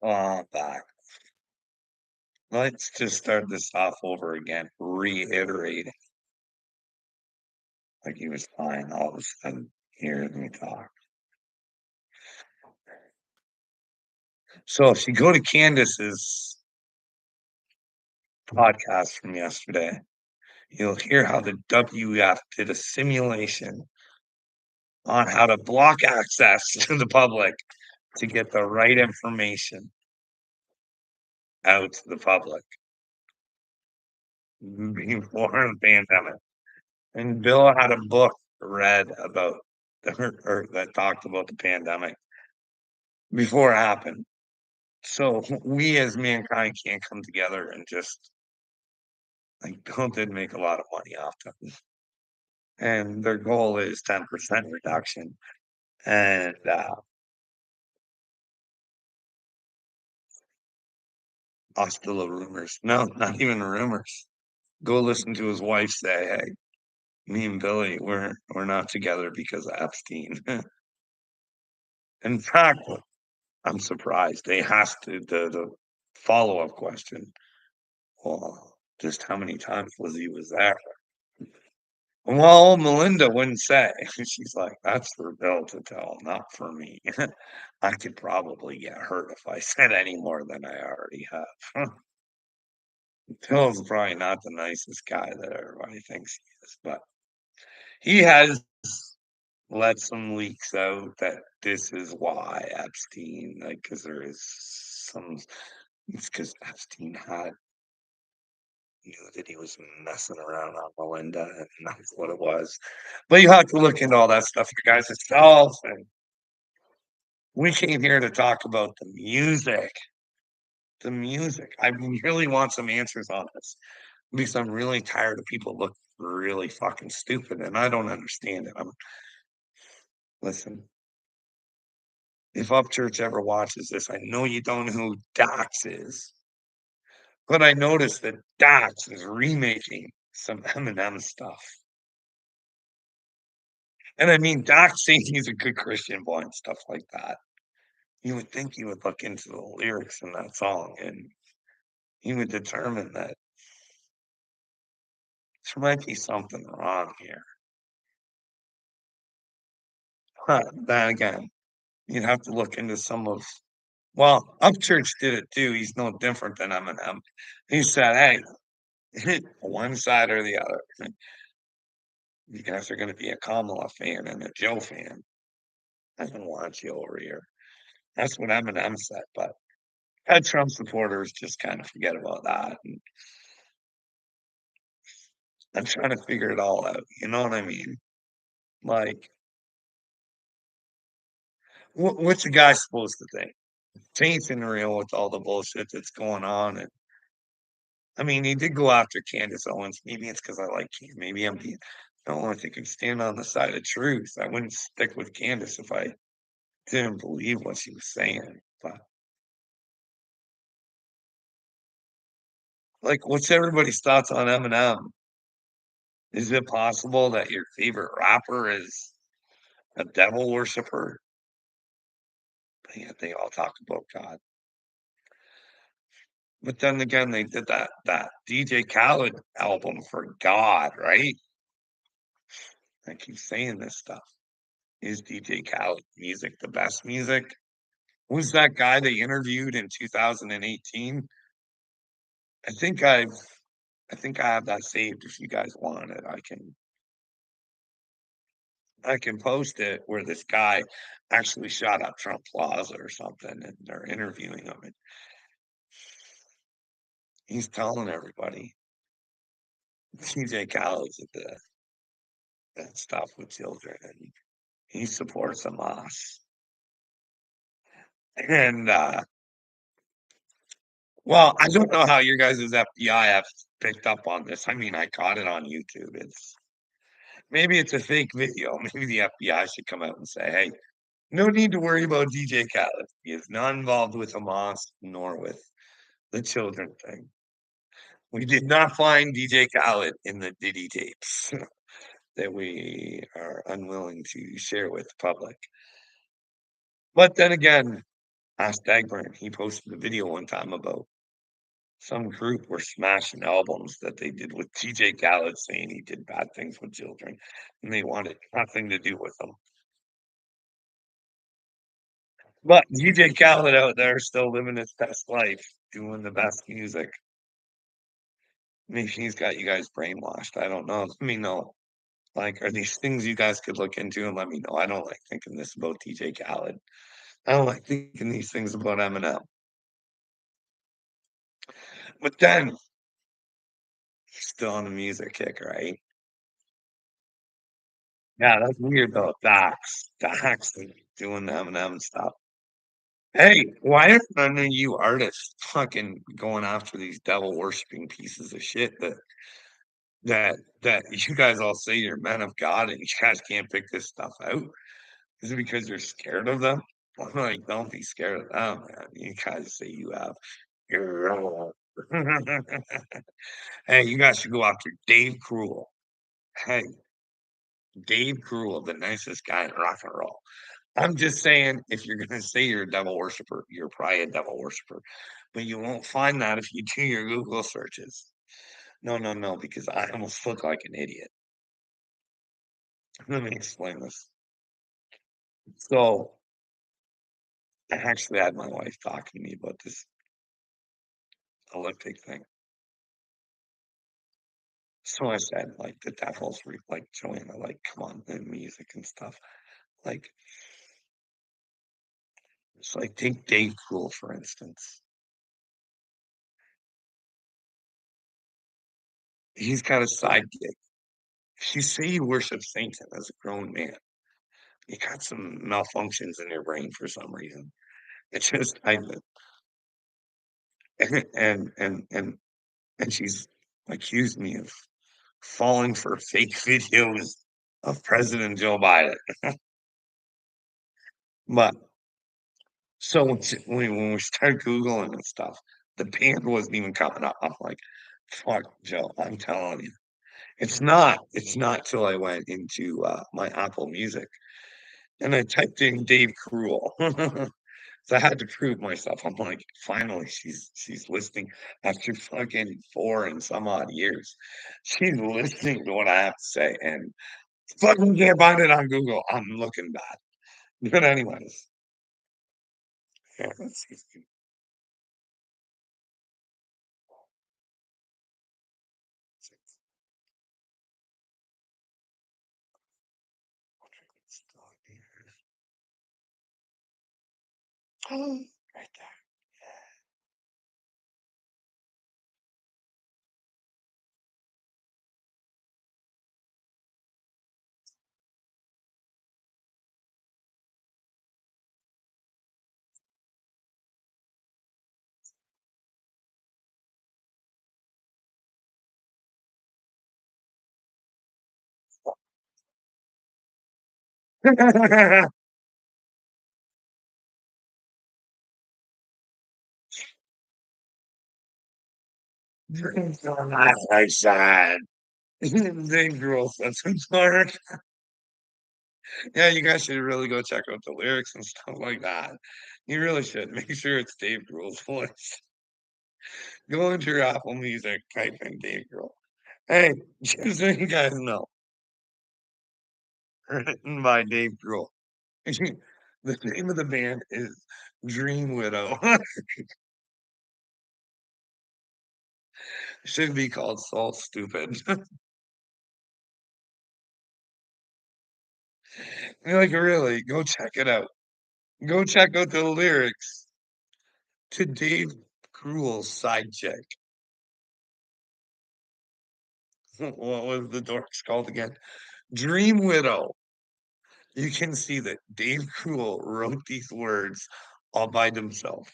Back. Let's just start this off over again, reiterating like he was fine all of a sudden hearing me talk. So if you go to Candace's podcast from yesterday, you'll hear how the WF did a simulation on how to block access to the public to get the right information out to the public before the pandemic. And Bill had a book read about or that talked about the pandemic before it happened. So we as mankind can't come together and just like Bill did make a lot of money off them. And their goal is 10% reduction. And hasta the rumors. No, not even rumors. Go listen to his wife say, hey, me and Billy, we're not together because of Epstein. In fact, I'm surprised. They asked the follow-up question. Well, just how many times was there? Well, Melinda wouldn't say. She's like, "That's for Bill to tell, not for me." I could probably get hurt if I said any more than I already have. Bill's probably not the nicest guy that everybody thinks he is, but he has let some leaks out that this is why Epstein, like, because there is some, it's because Epstein had knew that he was messing around on Melinda, and that's what it was. But you have to look into all that stuff, you guys, yourself. And we came here to talk about the music. The music. I really want some answers on this because I'm really tired of people looking really fucking stupid, and I don't understand it. Listen. If Upchurch ever watches this, I know you don't know who Dax is, but I noticed that Dax is remaking some Eminem stuff. And I mean, Doc saying he's a good Christian boy and stuff like that. You would think he would look into the lyrics in that song and he would determine that there might be something wrong here. Then again, you'd have to look into some of, well, Upchurch did it too. He's no different than Eminem. He said, hey, one side or the other. You guys are going to be a Kamala fan and a Joe fan. I don't want you over here. That's what Eminem said, but Trump supporters just kind of forget about that. And I'm trying to figure it all out. You know what I mean? Like, what's a guy supposed to think? Anything real with all the bullshit that's going on. And I mean, he did go after Candace Owens. Maybe it's because I like Candace. Maybe I'm being, no, I think I'm standing on the side of truth. I wouldn't stick with Candace if I didn't believe what she was saying. But like, what's everybody's thoughts on Eminem? Is it possible that your favorite rapper is a devil worshiper? But yet they all talk about God. But then again, they did that DJ Khaled album for God, right? I keep saying this stuff. Is DJ Khaled music the best music? Who's that guy they interviewed in 2018? I think I've I think I have that saved if you guys want it. I can post it where this guy actually shot up Trump Plaza or something and they're interviewing him and he's telling everybody DJ Khaled's at the that stuff with children and he supports Hamas. And well, I don't know how your guys' FBI have picked up on this. I mean, I caught it on YouTube. Maybe it's a fake video. Maybe the FBI should come out and say, hey, no need to worry about DJ Khaled. He is not involved with Hamas nor with the children thing. We did not find DJ Khaled in the Diddy tapes that we are unwilling to share with the public. But then again, Ask Dagburn. He posted a video one time about some group were smashing albums that they did with TJ Khaled saying he did bad things with children, and they wanted nothing to do with him. But TJ Khaled out there still living his best life, doing the best music. Maybe he's got you guys brainwashed. I don't know. Let me know. Like, are these things you guys could look into and let me know? I don't like thinking this about TJ Khaled. I don't like thinking these things about Eminem. But then he's still on the music kick, right? Yeah, that's weird though. Dax doing the Eminem stuff. Hey, why aren't none of you artists fucking going after these devil worshipping pieces of shit that you guys all say you're men of God and you guys can't pick this stuff out? Is it because you're scared of them? I'm like, don't be scared of them, man. You guys say you have your Hey, you guys should go after Dave Grohl. Hey, Dave Grohl, the nicest guy in rock and roll. I'm just saying, if you're gonna say you're a devil worshiper, you're probably a devil worshiper, but you won't find that if you do your Google searches. No, no, no, because I almost look like an idiot. Let me explain this. So, I actually had my wife talking to me about this Olympic thing. So I said, like, the devil's like, Joanna, like, come on, the music and stuff. Like, it's like, take Dave Grohl, for instance. He's got a side gig. If you say you worship Satan as a grown man, you got some malfunctions in your brain for some reason. It's just I and and she's accused me of falling for fake videos of President Joe Biden. But so when we started Googling and stuff, the band wasn't even coming up. I'm like, fuck Joe, I'm telling you. It's not till I went into my Apple Music and I typed in Dave Grohl. So I had to prove myself. I'm like, finally, she's listening after fucking 4 and some odd years. She's listening to what I have to say, and fucking can't find it on Google. I'm looking bad. But anyways, yeah, let's see. Oh, right there. I said. Dave Grohl said some dark. Yeah, you guys should really go check out the lyrics and stuff like that. You really should. Make sure it's Dave Grohl's voice. Go into your Apple Music, type in Dave Grohl. Hey, just so you guys know, written by Dave Grohl. The name of the band is Dream Widow. Should be called Soul Stupid. You're like, really, go check it out. Go check out the lyrics to Dave Grohl's side chick. What was the dorks called again? Dream Widow. You can see that Dave Grohl wrote these words all by himself.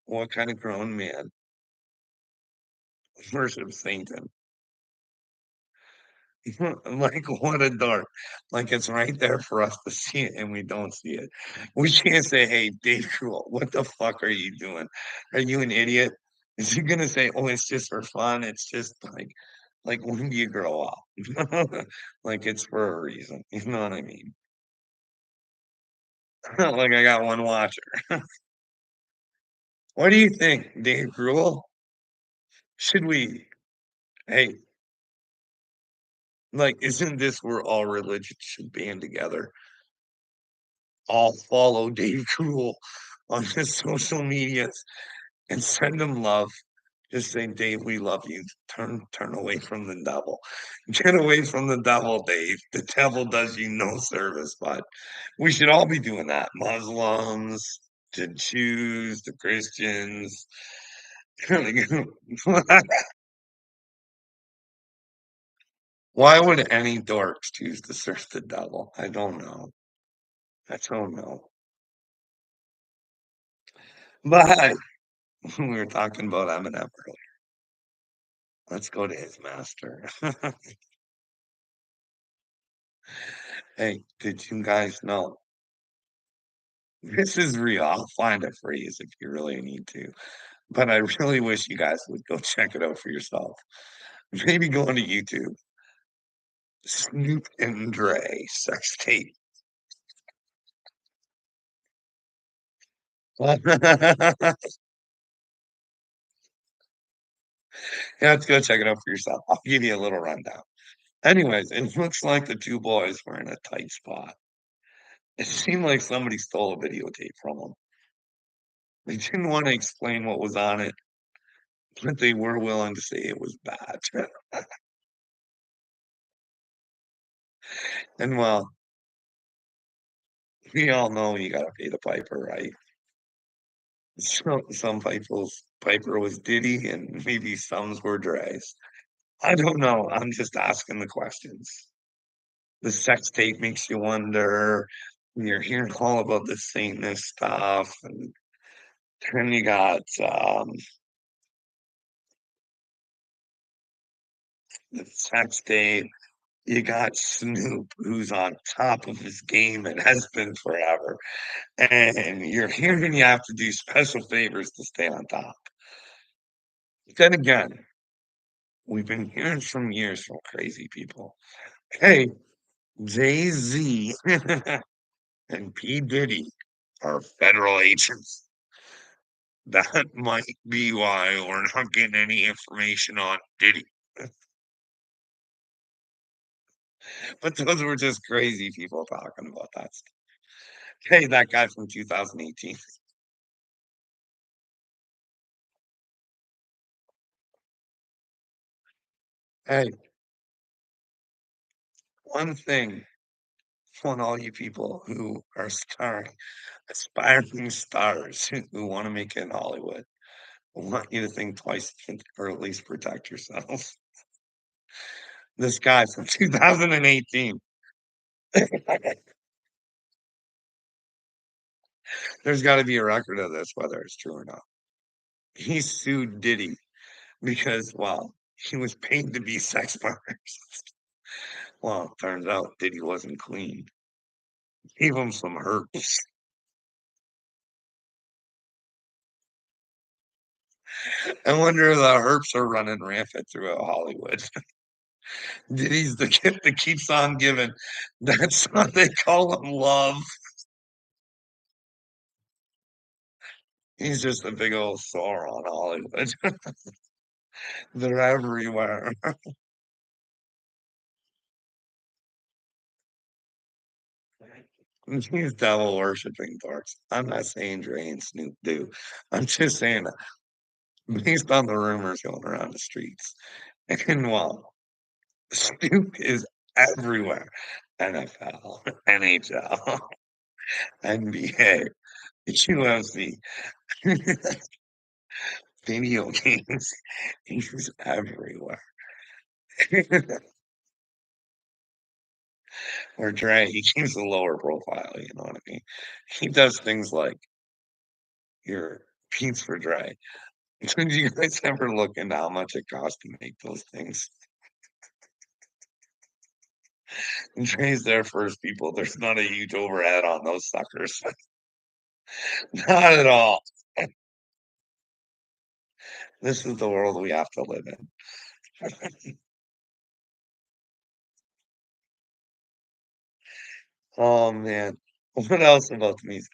What kind of grown man worships Satan? Like, what a dork. Like, it's right there for us to see it, and we don't see it. We can't say, hey, Dave Grohl, what the fuck are you doing? Are you an idiot? Is he gonna say, oh, it's just for fun? It's just like when do you grow up? Like it's for a reason. You know what I mean? Like I got one watcher. What do you think, Dave Grohl? Should we hey, like, isn't this where all religions should band together? All follow Dave Grohl on his social medias and send him love. Just say, Dave, we love you. Turn away from the devil. Get away from the devil, Dave. The devil does you no service, but we should all be doing that. Muslims, the Jews, the Christians. Why would any dorks choose to serve the devil? I don't know. I don't know. But we were talking about Eminem earlier. Let's go to his master. Hey, did you guys know? This is real. I'll find a phrase if you really need to. But I really wish you guys would go check it out for yourself. Maybe go onto YouTube. Snoop and Dre sex tape. Yeah, let's go check it out for yourself. I'll give you a little rundown. Anyways, it looks like the two boys were in a tight spot. It seemed like somebody stole a videotape from them. They didn't want to explain what was on it, but they were willing to say it was bad. And well, we all know you gotta pay the piper, right? Some people's piper was Diddy, and maybe some's were Dre's. I don't know. I'm just asking the questions. The sex tape makes you wonder. You're hearing all about the Satanist stuff, and then you got the sex tape. You got Snoop, who's on top of his game and has been forever. And you're hearing you have to do special favors to stay on top. Then again, we've been hearing from years from crazy people. Hey, Jay Z and P. Diddy are federal agents. That might be why we're not getting any information on Diddy. But those were just crazy people talking about that stuff. Hey, that guy from 2018. Hey, one thing on all you people who are starring, aspiring stars who want to make it in Hollywood, I want you to think twice or at least protect yourselves. This guy from 2018. There's got to be a record of this, whether it's true or not. He sued Diddy because, well, he was paid to be sex partners. Well, it turns out Diddy wasn't clean. Gave him some herpes. I wonder if the herpes are running rampant throughout Hollywood. Diddy's the gift that keeps on giving. That's what they call him love. He's just a big old sore on Hollywood. They're everywhere. These devil worshiping dorks. I'm not saying Dre and Snoop do. I'm just saying based on the rumors going around the streets. And well, Snoop is everywhere. NFL, NHL, NBA, UFC, video games. He's everywhere. Or Dre, he keeps a lower profile, you know what I mean? He does things like your Pete's for Dre. Did you guys ever look into how much it costs to make those things? And Dre's there first, people. There's not a huge overhead on those suckers. Not at all. This is the world we have to live in. Oh man. What else about the music?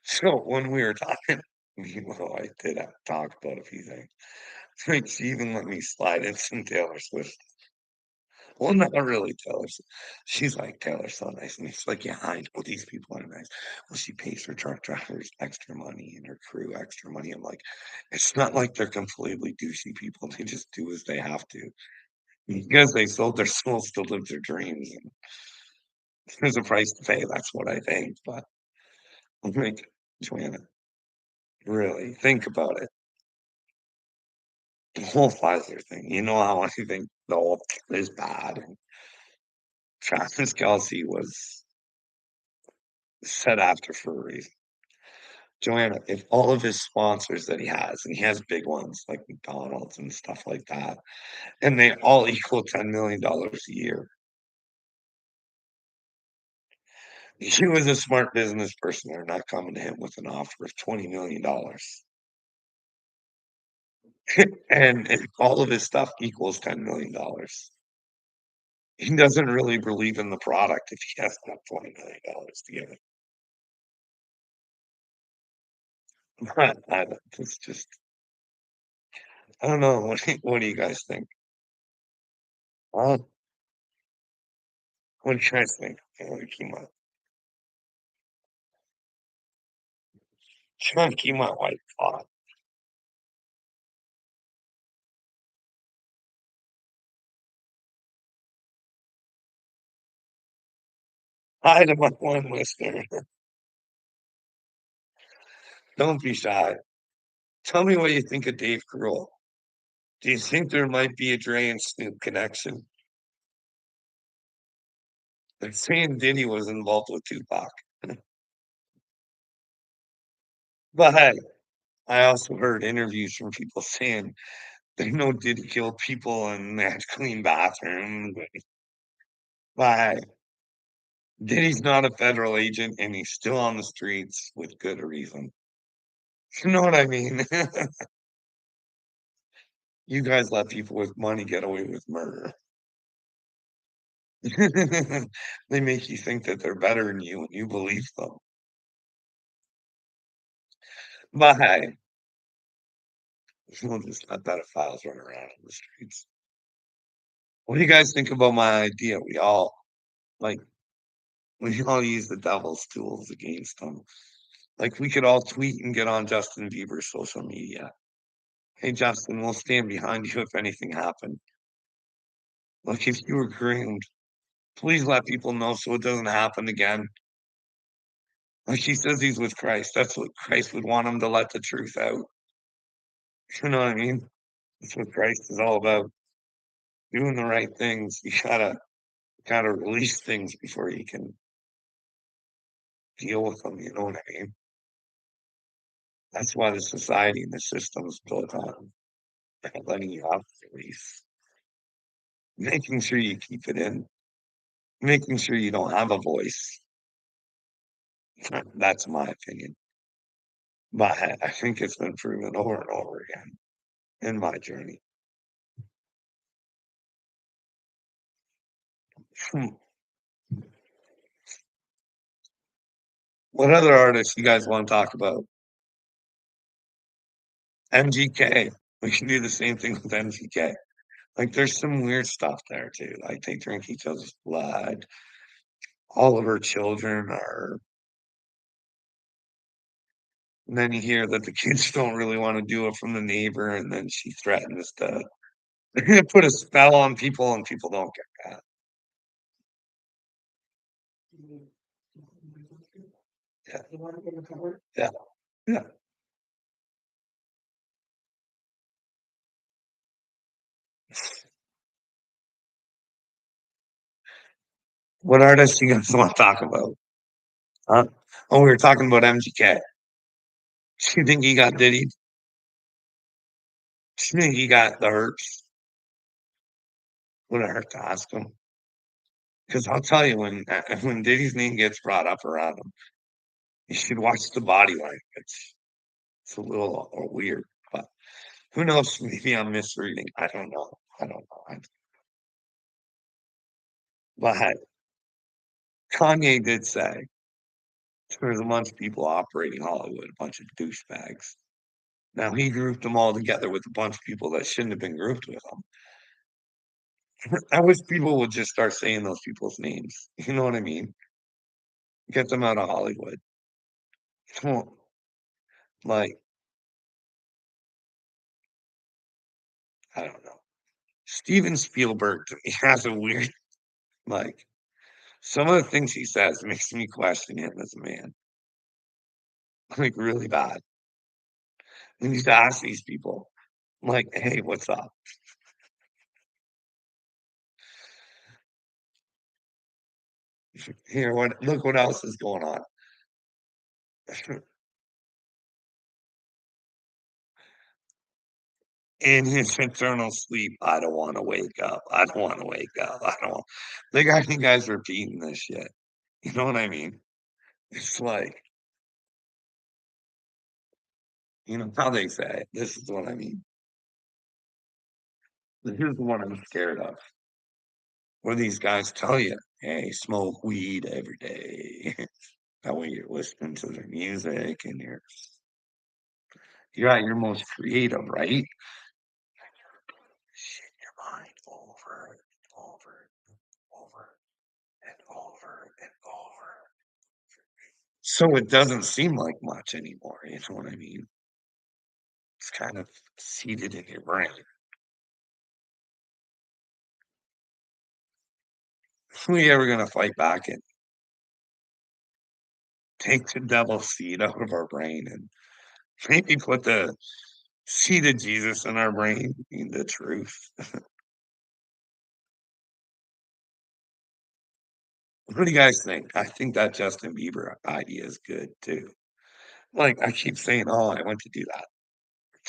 So when we were talking, well, I did have to talk about a few things. Like, she even let me slide in some Taylor Swift. Well, not really Taylor Swift. She's like, "Taylor's so nice," and it's like, "Yeah, I know these people are nice." Well, she pays her truck drivers extra money and her crew extra money. I'm like, it's not like they're completely douchey people. They just do as they have to because they sold their souls to live their dreams, and there's a price to pay. That's what I think. But I'm like, Joanna, really think about it. The whole Pfizer thing. You know how I think the whole is bad. And Travis Kelce was set after for a reason. Joanna, if all of his sponsors that he has, and he has big ones like McDonald's and stuff like that, and they all equal $10 million a year. He was a smart business person. They're not coming to him with an offer of $20 million. And if all of his stuff equals $10 million, he doesn't really believe in the product if he has got $20 million to give it. It's just, I don't know. What do you guys think? Uh, what do you guys think? Keep my, trying to keep my wife hot. Hi to my one listener. Don't be shy. Tell me what you think of Dave Grohl. Do you think there might be a Dre and Snoop connection? They're saying Diddy was involved with Tupac. But hey, I also heard interviews from people saying they know Diddy killed people and they had clean bathrooms. But hey, Diddy's not a federal agent and he's still on the streets with good reason. You know what I mean? You guys let people with money get away with murder. They make you think that they're better than you and you believe them. But hey, we'll just let pedophiles run around in the streets. What do you guys think about my idea? Like we all use the devil's tools against them. Like we could all tweet and get on Justin Bieber's social media. Hey Justin, we'll stand behind you if anything happened. Like if you were groomed, please let people know so it doesn't happen again. Like he says he's with Christ. That's what Christ would want him to let the truth out. You know what I mean? That's what Christ is all about. Doing the right things. You gotta release things before you can deal with them. You know what I mean? That's why the society and the system is built on letting you have to release, making sure you keep it in, making sure you don't have a voice. That's my opinion. But I think it's been proven over and over again in my journey. Hmm. What other artists you guys want to talk about? MGK. We can do the same thing with MGK. Like, there's some weird stuff there too. Like, they drink each other's blood. All of her children are. And then you hear that the kids don't really want to do it from the neighbor, and then she threatens to put a spell on people, and people don't get that. Yeah, yeah, yeah. What artists you guys want to talk about? Huh? Oh, we were talking about MGK. Do you think he got Diddy? Do you think he got the hurts? Would it hurt to ask him? Because I'll tell you, when Diddy's name gets brought up around him, you should watch the body language. It's a little weird, but who knows? Maybe I'm misreading. I don't know. I don't know. But Kanye did say there's a bunch of people operating Hollywood, a bunch of douchebags. Now he grouped them all together with a bunch of people that shouldn't have been grouped with him. I wish people would just start saying those people's names. You know what I mean? Get them out of Hollywood. Well, like, I don't know. Steven Spielberg to me has a weird, like, some of the things he says makes me question him as a man, like, really bad. And you to ask these people, like, "Hey, what's up?" Here, what look what else is going on. In his eternal sleep, "I don't wanna wake up. I don't wanna wake up. I don't want" like, I think guys repeating this shit. You know what I mean? It's like, you know how they say, this is what I mean. Here's the one I'm scared of, where these guys tell you, "Hey, smoke weed every day." That way you're listening to their music and you're at your most creative, right? Shit in your mind over and over and over and over and over. So it doesn't seem like much anymore, you know what I mean? It's kind of seated in your brain. Who are you ever gonna fight back and take the devil's seed out of our brain and maybe put the seed of Jesus in our brain, being the truth? What do you guys think? I think that Justin Bieber idea is good too. Like, I keep saying, "Oh, I went to do that."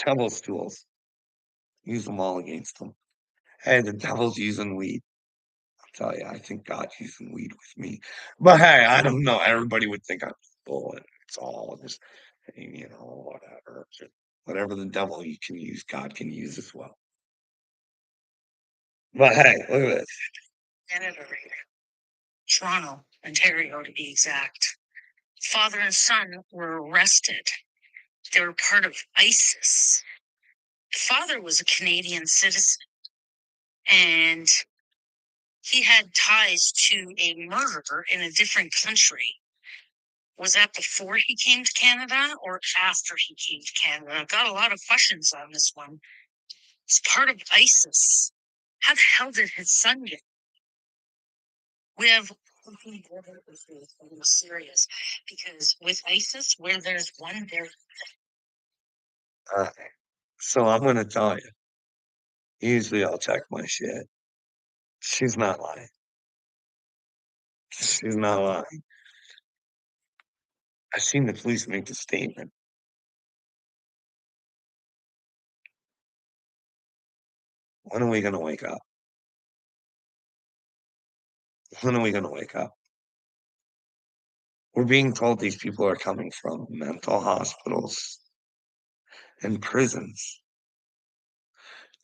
Devil's tools, use them all against them. Hey, the devil's using weed. I'll tell you, I think God's using weed with me. But hey, I don't know. Everybody would think I'm full and it's all just, hey, you know, whatever. Whatever the devil you can use, God can use as well. But hey, look at this. Canada right now. Toronto, Ontario to be exact. Father and son were arrested. They were part of ISIS. The father was a Canadian citizen and he had ties to a murderer in a different country. Was that before he came to Canada or after he came to Canada? I've got a lot of questions on this one. It's part of ISIS. How the hell did his son get? We have border issues a little serious because with ISIS, where there's one, there's so I'm gonna tell you. Usually I'll check my shit. She's not lying. She's not lying. I seen the police make the statement. When are we gonna wake up? When are we gonna wake up? We're being told these people are coming from mental hospitals and prisons.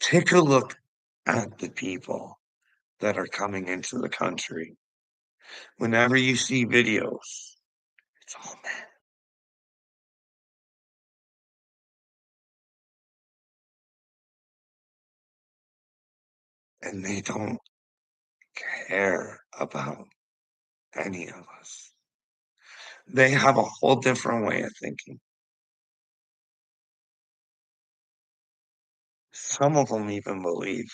Take a look at the people that are coming into the country. Whenever you see videos, it's all men, and they don't care about any of us. They have a whole different way of thinking. Some of them even believe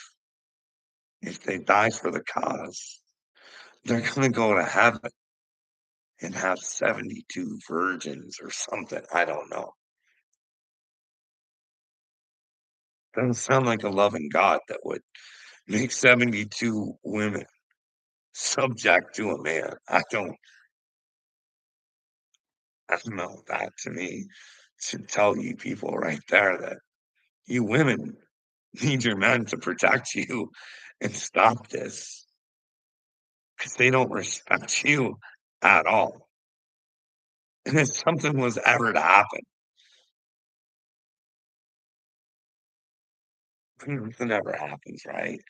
if they die for the cause, they're gonna go to heaven and have 72 virgins or something. I don't know. Doesn't sound like a loving God that would make 72 women subject to a man. I don't know. That to me should tell you people right there that you women need your men to protect you and stop this because they don't respect you at all. And if something was ever to happen, nothing ever happens, right?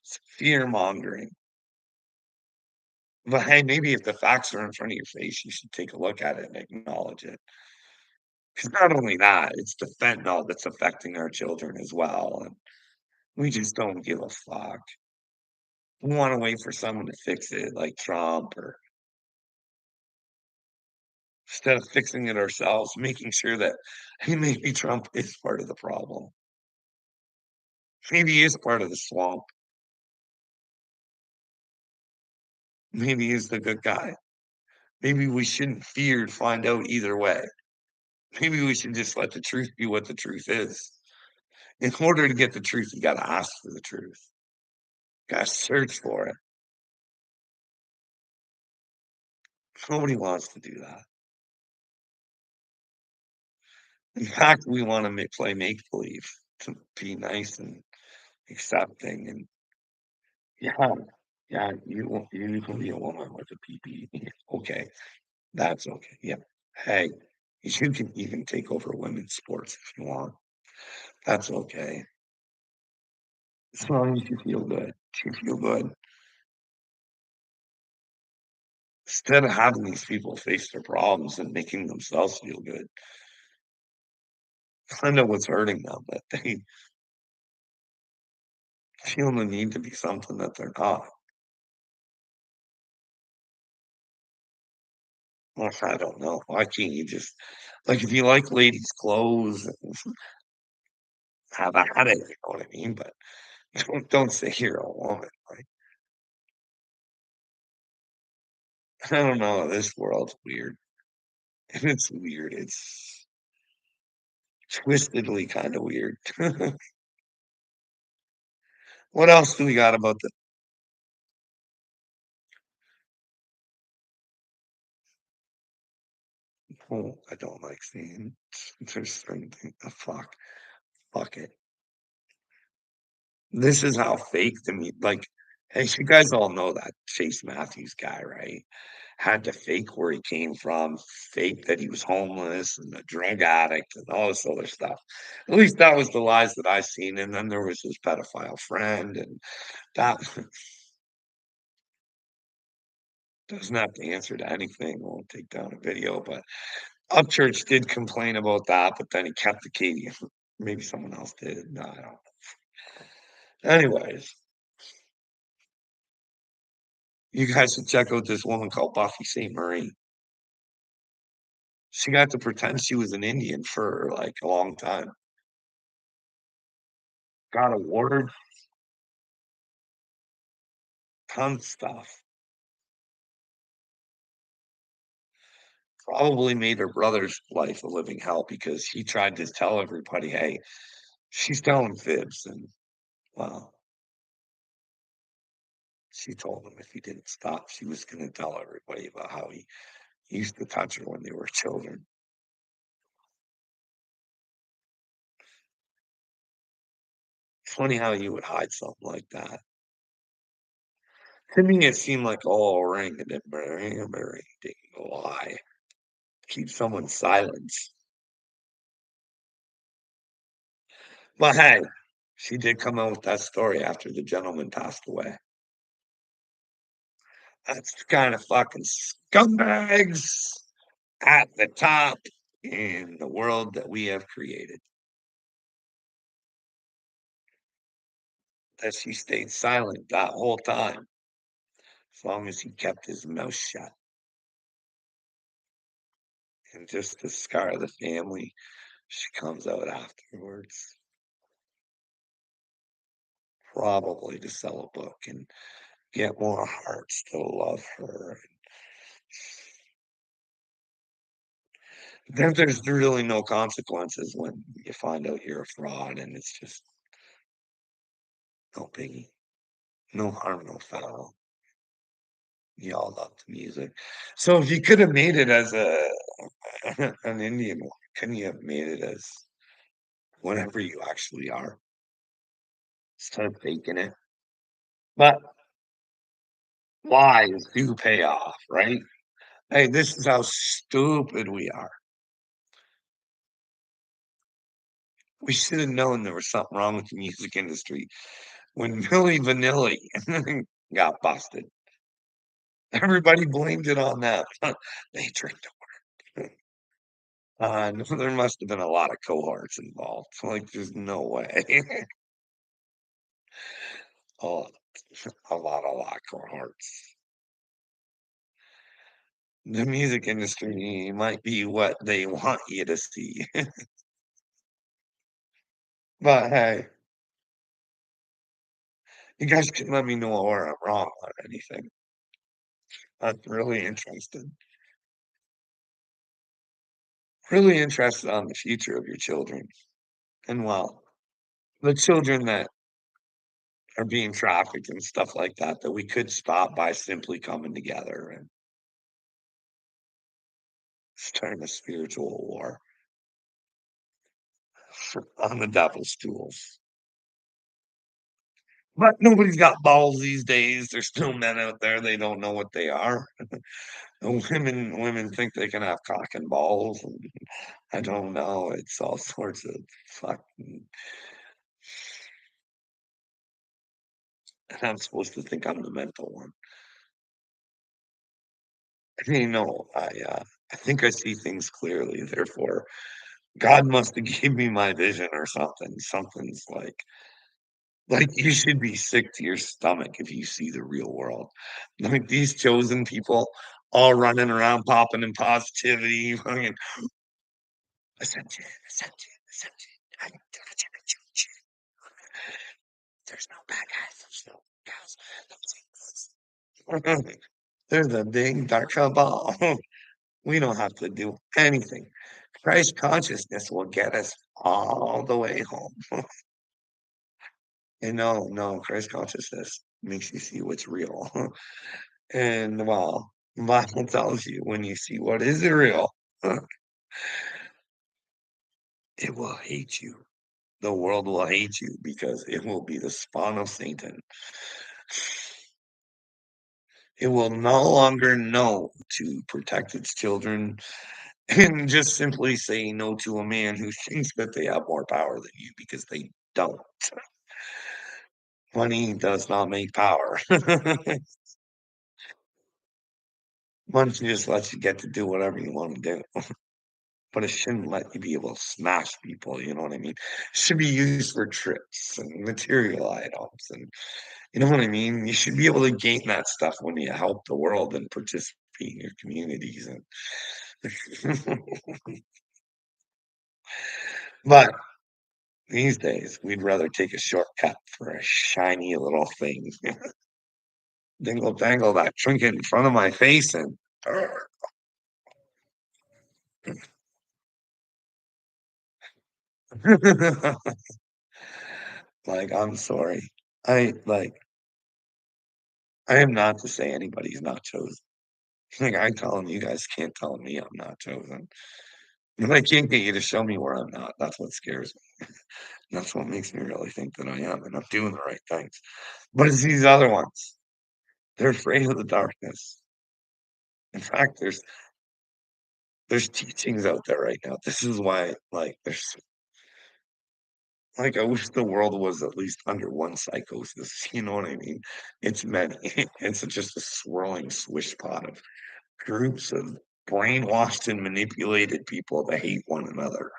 It's fear mongering. But hey, maybe if the facts are in front of your face, you should take a look at it and acknowledge it. 'Cause not only that, it's the fentanyl that's affecting our children as well, and we just don't give a fuck. We wanna wait for someone to fix it, like Trump, or instead of fixing it ourselves, making sure that hey, maybe Trump is part of the problem. Maybe he is part of the swamp. Maybe he's the good guy. Maybe we shouldn't fear to find out either way. Maybe we should just let the truth be what the truth is. In order to get the truth, you gotta ask for the truth. Gotta search for it. Nobody wants to do that. In fact, we wanna play make believe to be nice and accepting and yeah, yeah, you can be a woman with a PP. Okay, that's okay. Yeah. Hey, you can take over women's sports if you want. That's okay. As long as you feel good. You feel good. Instead of having these people face their problems and making themselves feel good, find out what's hurting them, that they feel the need to be something that they're not. Well, I don't know. Why can't you just like, if you like ladies' clothes, have at it, you know what I mean? But don't say you're a woman, like, I don't know, this world's weird. And it's weird, it's twistedly kinda weird. What else do we got about the oh, I don't like seeing there's certain thing fuck it. This is how fake to me like, hey, you guys all know that Chase Matthews guy, right? Had to fake where he came from, fake that he was homeless and a drug addict and all this other stuff. At least that was the lies that I seen, and then there was his pedophile friend, and that doesn't have to answer to anything, won't take down a video, but Upchurch did complain about that, but then he kept the key. Maybe someone else did. No, I don't anyways, you guys should check out this woman called Buffy Sainte-Marie. She got to pretend she was an Indian for, like, a long time. Got awards, tons of stuff. Probably made her brother's life a living hell because he tried to tell everybody, "Hey, she's telling fibs," and, well, she told him if he didn't stop, she was gonna tell everybody about how he used to touch her when they were children. Funny how you would hide something like that. To me, it seemed like, "Oh, ring a ding ding lie." Keep someone silence. But hey, she did come out with that story after the gentleman passed away. That's the kind of fucking scumbags at the top in the world that we have created. That she stayed silent that whole time, as long as he kept his mouth shut. And just to scar the family, she comes out afterwards, probably to sell a book and get more hearts to love her. Then there's really no consequences when you find out you're a fraud, and it's just no biggie, no harm, no foul. Y'all love the music. So if you could have made it as a an Indian, why couldn't you have made it as whatever you actually are instead of faking it? But lies do pay off, right? Hey, this is how stupid we are. We should have known there was something wrong with the music industry when Milli Vanilli got busted. Everybody blamed it on them. They tricked him. No, there must have been a lot of cohorts involved. Like, there's no way. Oh, a lot of cohorts. The music industry might be what they want you to see. But hey, you guys can let me know where I'm wrong on anything. I'm really interested on the future of your children. And well, the children that are being trafficked and stuff like that, that we could stop by simply coming together and starting a spiritual war on the devil's tools. But nobody's got balls these days. There's still men out there, they don't know what they are. And women think they can have cock and balls, and I don't know, it's all sorts of fucking and I'm supposed to think I'm the mental one. You know, I think I see things clearly, therefore, God must have gave me my vision or something. Something's like, you should be sick to your stomach if you see the real world. Like, these chosen people all running around popping in positivity, fucking ascension, ascension, ascension. I'm gonna there's no bad guys, there's no guys, no. There's a big dark cabal. We don't have to do anything. Christ consciousness will get us all the way home. And no, Christ consciousness makes you see what's real. And well, the Bible tells you when you see what is real, it will hate you. The world will hate you because it will be the spawn of Satan. It will no longer know to protect its children and just simply say no to a man who thinks that they have more power than you because they don't. Money does not make power. Money just lets you get to do whatever you want to do, but it shouldn't let you be able to smash people. You know what I mean? It should be used for trips and material items, and you know what I mean. You should be able to gain that stuff when you help the world and participate in your communities. And but these days, we'd rather take a shortcut for a shiny little thing. Dingle dangle that trinket in front of my face and like, I'm sorry. Like, I am not to say anybody's not chosen. Like, I tell them, you guys can't tell me I'm not chosen. And I can't get you to show me where I'm not. That's what scares me. That's what makes me really think that I am and I'm doing the right things. But it's these other ones. They're afraid of the darkness. In fact, there's teachings out there right now. This is why, like, I wish the world was at least under one psychosis. You know what I mean? It's many. It's just a swirling swish pot of groups of brainwashed and manipulated people that hate one another.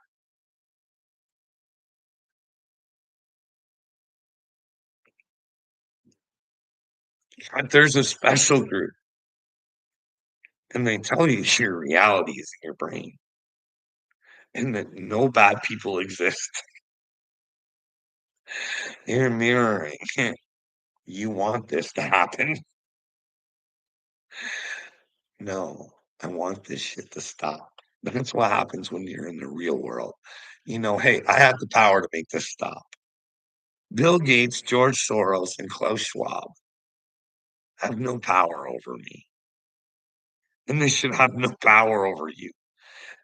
But there's a special group, and they tell you your reality is in your brain and that no bad people exist. You're mirroring. You want this to happen. No, I want this shit to stop. That's what happens when you're in the real world. Hey, I have the power to make this stop. Bill Gates, George Soros, and Klaus Schwab have no power over me, and they should have no power over you.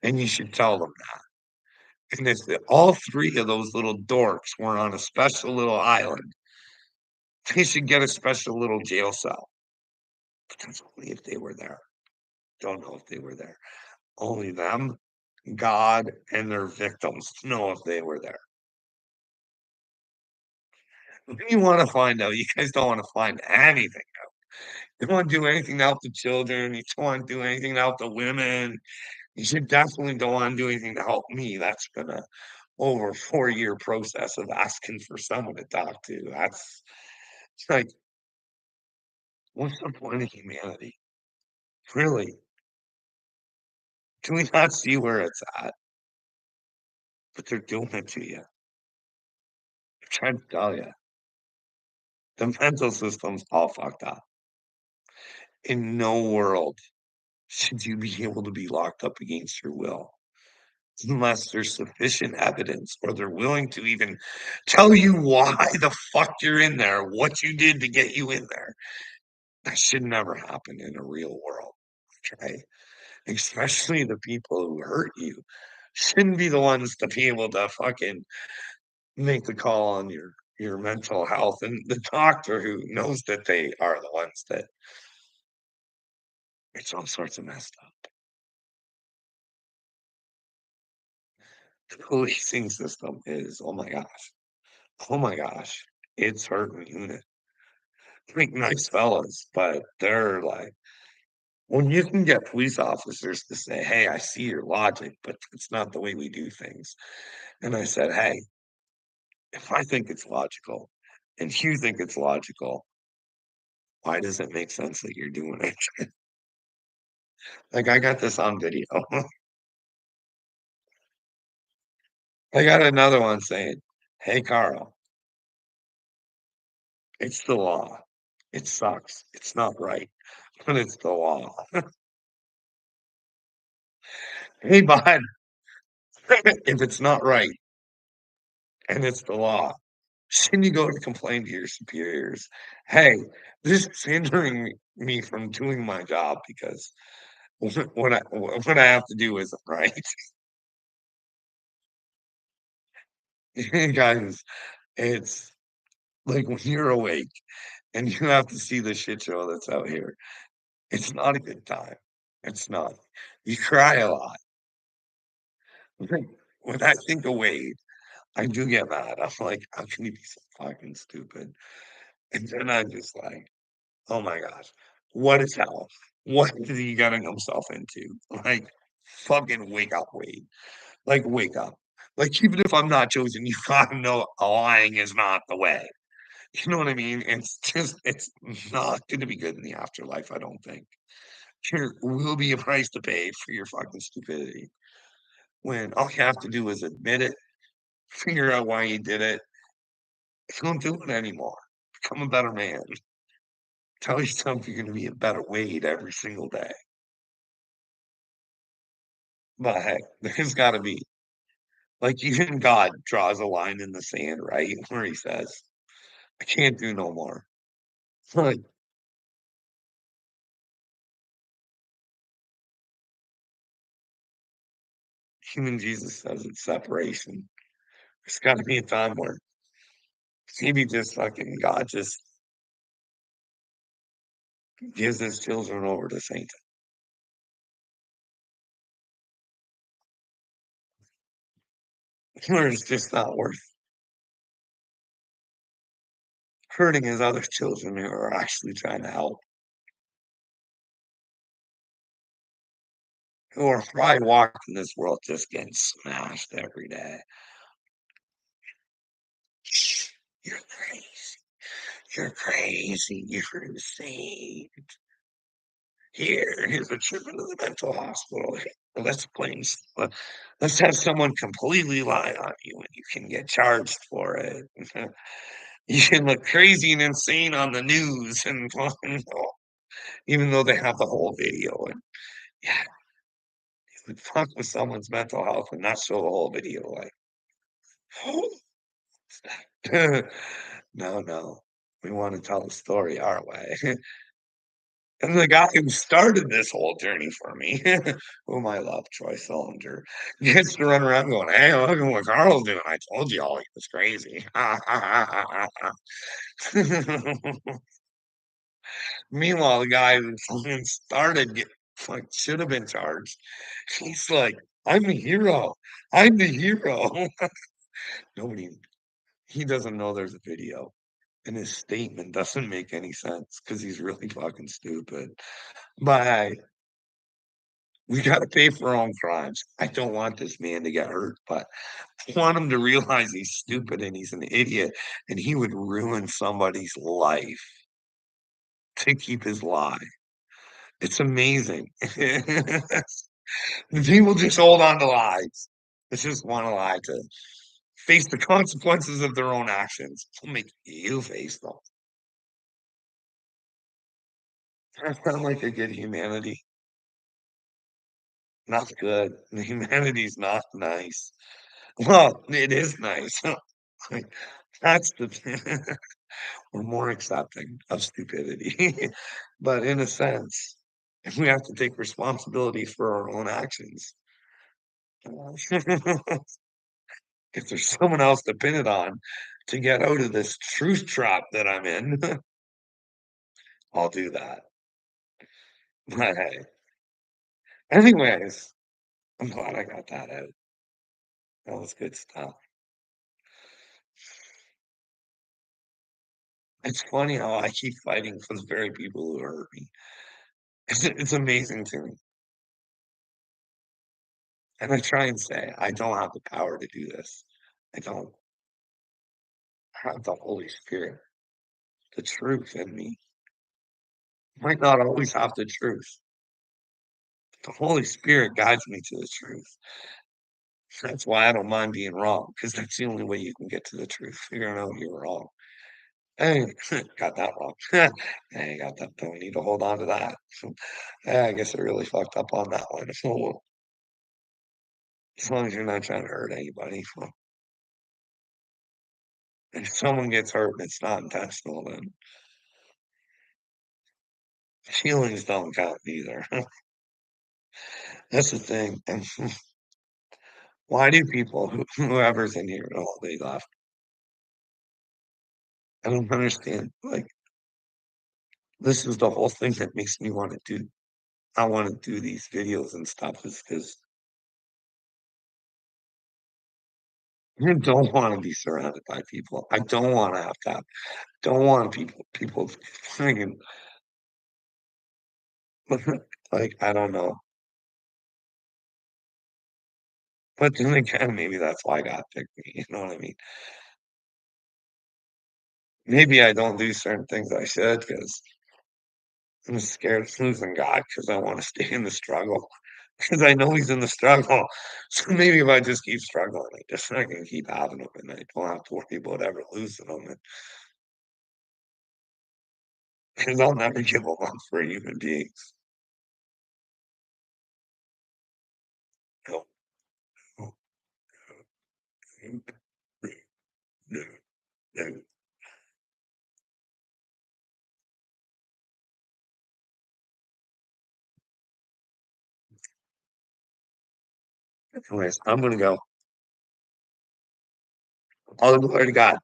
And you should tell them that. And if all three of those little dorks were on a special little island, they should get a special little jail cell. But that's only if they were there. Don't know if they were there. Only them, God, and their victims know if they were there. You want to find out. You guys don't want to find anything. You don't wanna do anything to help the children, you don't wanna do anything to help the women, you should definitely don't wanna do anything to help me, that's been a over 4-year process of asking for someone to talk to, that's it's like, what's the point of humanity? Really? Do we not see where it's at? But they're doing it to you. They're trying to tell you. The mental system's all fucked up. In no world should you be able to be locked up against your will, unless there's sufficient evidence or they're willing to even tell you why the fuck you're in there, what you did to get you in there. That should never happen in a real world, okay? Especially the people who hurt you shouldn't be the ones to be able to fucking make the call on your mental health, and the doctor who knows that they are the ones that it's all sorts of messed up. The policing system is, oh my gosh, it's hurting. Like, nice fellas, but they're like when you can get police officers to say, "Hey, I see your logic, but it's not the way we do things." And I said, "Hey, if I think it's logical and you think it's logical, why does it make sense that you're doing it?" Like, I got this on video. I got another one saying, "Hey, Carl, it's the law. It sucks. It's not right, but it's the law. Hey, bud, if it's not right and it's the law, shouldn't you go and complain to your superiors? Hey, this is hindering me from doing my job because what I have to do isn't right." Guys, it's like when you're awake and you have to see the shit show that's out here, it's not a good time. It's not. You cry a lot. When I think of Wade, I do get mad. I'm like, "How can you be so fucking stupid?" And then I'm just like, "Oh my gosh, what is hell? What is he getting himself into?" Like, fucking wake up, Wade. Like, wake up. Like, even if I'm not chosen, you gotta know lying is not the way. You know what I mean? It's not gonna be good in the afterlife, I don't think. There will be a price to pay for your fucking stupidity when all you have to do is admit it, figure out why you did it. Don't do it anymore. Become a better man. Tell yourself you're gonna be a better Wade every single day. But hey, there's gotta be like even God draws a line in the sand, right? Where he says, "I can't do no more." Like even Jesus says it's separation. There's gotta be a time where maybe just fucking God just gives his children over to Satan. Where it's just not worth hurting his other children who are actually trying to help, who are probably walking this world just getting smashed every day. You're crazy. You're crazy. You're insane. Here's a trip into the mental hospital. Let's blame. Let's have someone completely lie on you, and you can get charged for it. You can look crazy and insane on the news, and even though they have the whole video. And yeah, you would fuck with someone's mental health and not show the whole video. Like, no, no, we want to tell the story our way. And the guy who started this whole journey for me, whom I love, Troy Sullinger, gets to run around going, "Hey, look at what Carl's doing. I told you all he was crazy." Meanwhile, the guy who fucking started like should have been charged. He's like, "I'm the hero. I'm the hero." Nobody he doesn't know there's a video. and his statement doesn't make any sense because he's really fucking stupid. But hey, we gotta pay for our own crimes. I don't want this man to get hurt, but I want him to realize he's stupid and he's an idiot, and he would ruin somebody's life to keep his lie. It's amazing. People just hold on to lies. They just want to lie to face the consequences of their own actions. Will make you face them. That sound like a good humanity. Not good. The humanity's not nice. Well, it is nice. Like, that's the thing. We're more accepting of stupidity. But in a sense, if we have to take responsibility for our own actions. If there's someone else to pin it on to get out of this truth trap that I'm in, I'll do that. But hey, anyways, I'm glad I got that out. That was good stuff. It's funny how I keep fighting for the very people who hurt me. It's amazing to me. And I try and say, I don't have the power to do this. I don't have the Holy Spirit, the truth in me. Might not always have the truth. The Holy Spirit guides me to the truth. That's why I don't mind being wrong, because that's the only way you can get to the truth, figuring out you're wrong. Hey, got that wrong. Hey, got that. Don't need to hold on to that. Yeah, I guess I really fucked up on that one. So, as long as you're not trying to hurt anybody. Well, if someone gets hurt and it's not intentional, then feelings don't count either. That's the thing. And why do people, whoever's in here, oh, they left. I don't understand. Like, this is the whole thing that makes me want to do. I want to do these videos and stuff is because I don't want to be surrounded by people. I don't want to have that. Don't want people thinking like I don't know. But then again, maybe that's why God picked me. You know what I mean? Maybe I don't do certain things I should because I'm scared of losing God because I want to stay in the struggle because I know He's in the struggle. So maybe if I just keep struggling, I just I can keep having them and I don't have to worry about ever losing them because I'll never give them up for human beings. No, no, no, no, no. Anyways, I'm gonna go. All the glory to God.